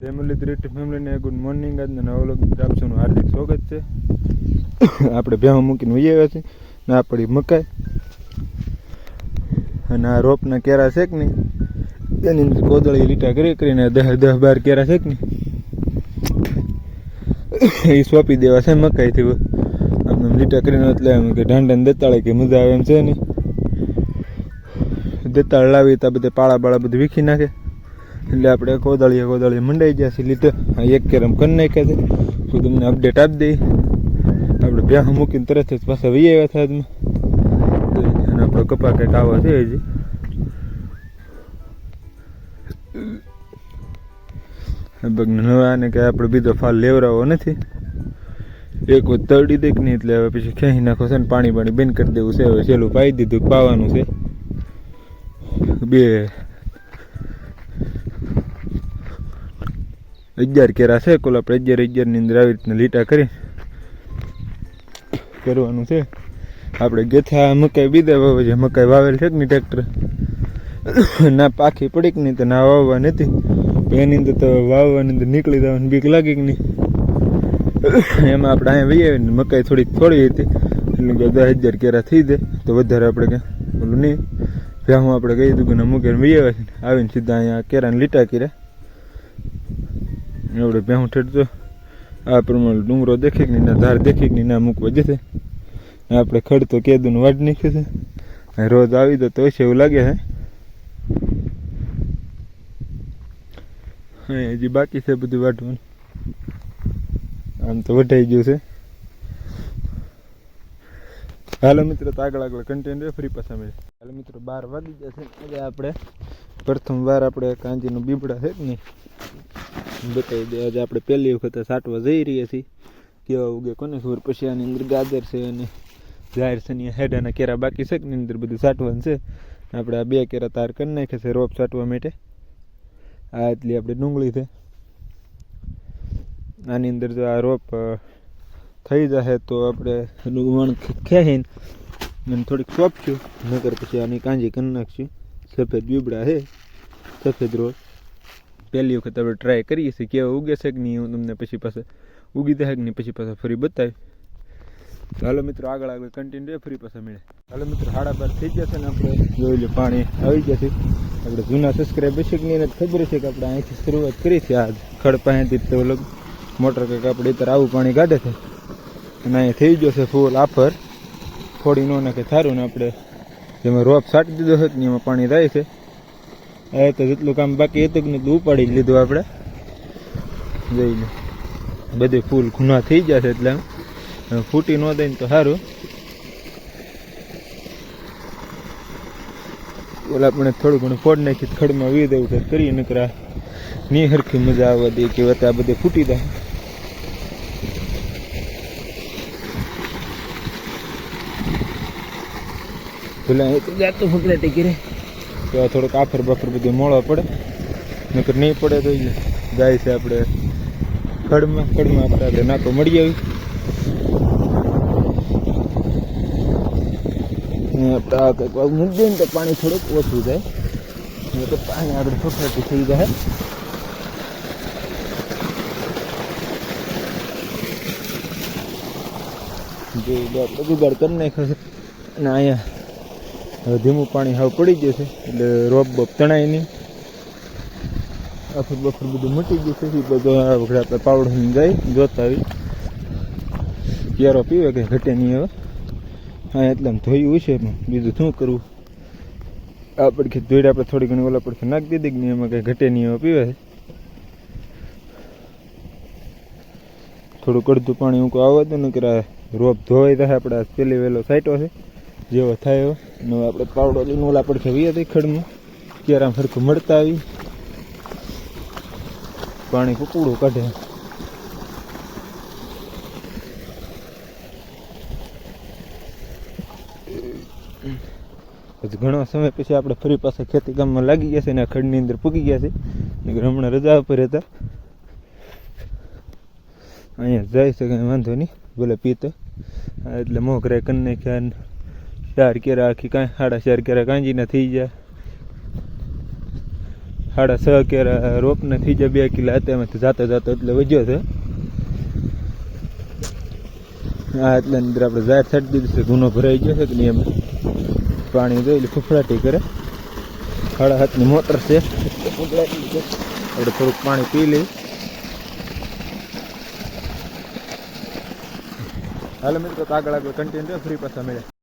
Family ત્રીટી ફેમિલીને good morning. આજના નવા વ્લોગમાં આપનું હાર્દિક સ્વાગત છે. આપણે ભેહું મૂકીને વહી આવ્યા છીએ ને આ પડી મકાઈ અને આ રોપના કેરા છે કે નહીં એની અંદર કોદળી લીટા કરીને 10-12 કેરા છે કે નહીં એ સોંપી દેવા છે મકાઈથી આમ લીટા કરીને. એટલે એમ કે ઢાંડાને દેતાળે કે મજા આવે એમ છે નહીં. દેતાળ લાવી તો બધે પાળા બાળા બધું વીખી નાખે એટલે આપણે કોદાળીએ મંડાઈ ગયા છે લીધે એક કેરમ કરી નાખ્યા છે. તો તમને અપડેટ આપી દઈ. આપણે ભેહું મૂકીને તરત જ પાછા વહી આવ્યા હતા આજમાં. અને આપણો કપા કંઈક આવો છે હજી. બગને નવા આને કંઈ આપણે બીજો ફાલ લેવરાવો નથી. એક વખત તળી દે કે નહીં એટલે હવે પછી ખેંચી નાખો છે ને પાણી બંધ કરી દેવું છે. હવે સહેલું પાઈ દીધું પાવાનું છે. 11 કેરા છે કુલ. આપણે 11 ની અંદર આવી રીતના લીટા કરી કરવાનું છે. આપણે ગેથા મકાઈ બીધા વાવે છે. મકાઈ વાવેલ છે કે નહીં ટ્રેક્ટર ના પાખી પડી કે નહીં તો ના વાવવા નથી. એની અંદર તો વાવવાની અંદર નીકળી જવાની બીક લાગી કે નહીં. એમાં આપણે અહીંયા વહી આવીને મકાઈ થોડીક થોડી હતી એટલે 10,000 કેરા થઈ જાય તો વધારે આપણે ક્યાં બોલું નહીં. ભેહું આપણે કહી દીધું કે મૂકીને વહી આવ્યા છે. આવીને સીધા અહીંયા કેરાને લીટા કર્યા. આપણે ભેહું ઠેરતો આ પ્રમાણે ડુંગરો દેખે કે નહીં ના ધાર દેખે કે નહીં ના મૂકવા જશે. આપણે ખડ તો કેદું વાટ નાખ્યું છે. રોજ આવી દો તો હશે એવું લાગે છે. હજી બાકી છે બધું વાટવાનું. આમ તો વઢાઈ ગયું છે. હાલો મિત્રો, તો આગળ કન્ટેન્ટ ફરી પાછા મળે. હાલો મિત્રો, 12 વાગી જશે. એટલે આપણે પ્રથમ વાર આપણે કાંજીનું બીબડા છે કે નહીં બતાવી દે. આજે આપણે પહેલી વખત સાટવા જઈ રહ્યા છીએ. કેવા ઉગે કોને ખબર. પછી આની અંદર ગાજર છે અને જાહેર છે ને હેડાના કેરા બાકી છે કે ની અંદર બધું સાટવાનું છે. આપણે આ 2 કેરા તાર કરી નાખે છે રોપ સાટવા માટે. આ એટલી આપણે ડુંગળી છે. આની અંદર જો આ રોપ થઈ જશે તો આપણે વણ ખેંચીને અને થોડીક સોંપશું. નકર પછી આની કાંજી કરી નાખશું. સફેદ બીબડા છે, સફેદ રોપ. પહેલી વખત આપણે ટ્રાય કરીએ છીએ કેવા ઉગે છે કે નહીં. હું તમને પછી પાછા ઉગી જાય કે નહીં પછી પાછા ફરી બતાવી. હાલો મિત્રો, આગળ કન્ટિન્યુ ફરી પાછા મળે. હાલો મિત્રો, 12:30 થઈ જશે ને આપણે જોઈ લો પાણી આવી જશે. આપણે જૂના સબસ્ક્રાઈબર છે કે નહીં એને ખબર છે કે આપણે અહીંથી શરૂઆત કરી છે. આજ ખડ પાસેથી તો લગ મોટર કંઈક આપણે અત્યારે આવું પાણી કાઢે છે અને અહીંયા થઈ ગયો છે ફૂલ આફર. થોડી નો નાખે સારું ને આપણે જેમાં રોપ સાટી દીધો છે ને એમાં પાણી થાય છે. હવે તો જેટલું કામ બાકી હતું કે નહીં ઉપાડી જ લીધું આપણે. જોઈને બધે ફૂલ ખૂણા થઈ જશે એટલે ફૂટી ન દઈને તો સારું. ઓલા આપણે થોડું ઘણું ફોડ નાખી ખડમાં વી દેવું છે કરીએ. નકરા ની હરખી મજા આવવા દે કે આ બધે ફૂટી જાય. પેલા એ તો જાતો ફકરાટી કરે તો થોડોક આફર બફર બધું મોળો પડે. નકર નહીં પડે તો જાય છે આપણે ખડમાં આપણે નાકો મળી આવી. આપણે આ કંઈક મૂકી દઈએ ને તો પાણી થોડુંક ઓછું જાય. તો પાણી આગળ ફકરાટી થઈ જાય. જે આપણે જુગાડ કરી નાખ્યો છે અને અહીંયા હવે ધીમું પાણી હાવ પડી જશે એટલે રોપ બોપ તણાય નહીં. આફર બફર બધું મટી ગયું છે. બધું આ વખતે આપણે પાવડો જાય જોતા આવી ક્યારો પીવે કંઈ ઘટે નહીં. હવે હા એટલે આમ ધોયું છે એમાં બીજું શું કરવું. આ પડખે ધોઈને આપણે થોડી ઘણી ઓલા પડખે નાખી દીધી કે નહીં એમાં કંઈ ઘટે નહીં. હવે પીવે થોડું કડતું પાણી ઊંકો આવવા દો ને કે રોપ ધોવાઈ જાય. આપણે પહેલી વહેલો સાઈટો છે જેવો થાય એવો. ને આપણે પાવડો લઈને ઓલા પડખે વી હતી ખડમાં ક્યારે સરખું મળતા આવી પાણી કુકડું કાઢે. પછી ઘણો સમય પછી આપણે ફરી પાછા ખેતી કામમાં લાગી ગયા છે ને ખડની અંદર પૂગી ગયા છે. હમણાં રજા ઉપર હતા. અહીંયા જાય છે કંઈ વાંધો નહીં ભલે પીતો. એટલે મોઘરાય કરી નાખ્યા. 4 કેરા આખી કાંઈ 4.5 કેરા કાંજીના થઈ જાય. 6.5 કેરા રોપને થઈ જાય 2 કિલા હતા એમાંથી જાતા જાતા એટલે વધ્યો છે આ એટલે અંદર આપણે જાહેર છાંટી દીધું છે ગુનો ભરાઈ ગયો છે કે નહીં એમાં પાણી જોઈ એટલે ફૂફડાટી કરે 7.5ની મોટર છે આપણે થોડુંક પાણી પી લઈ હાલો મિત્રો તો આગળ કન્ટિન્યુ ફ્રી પાછા મળે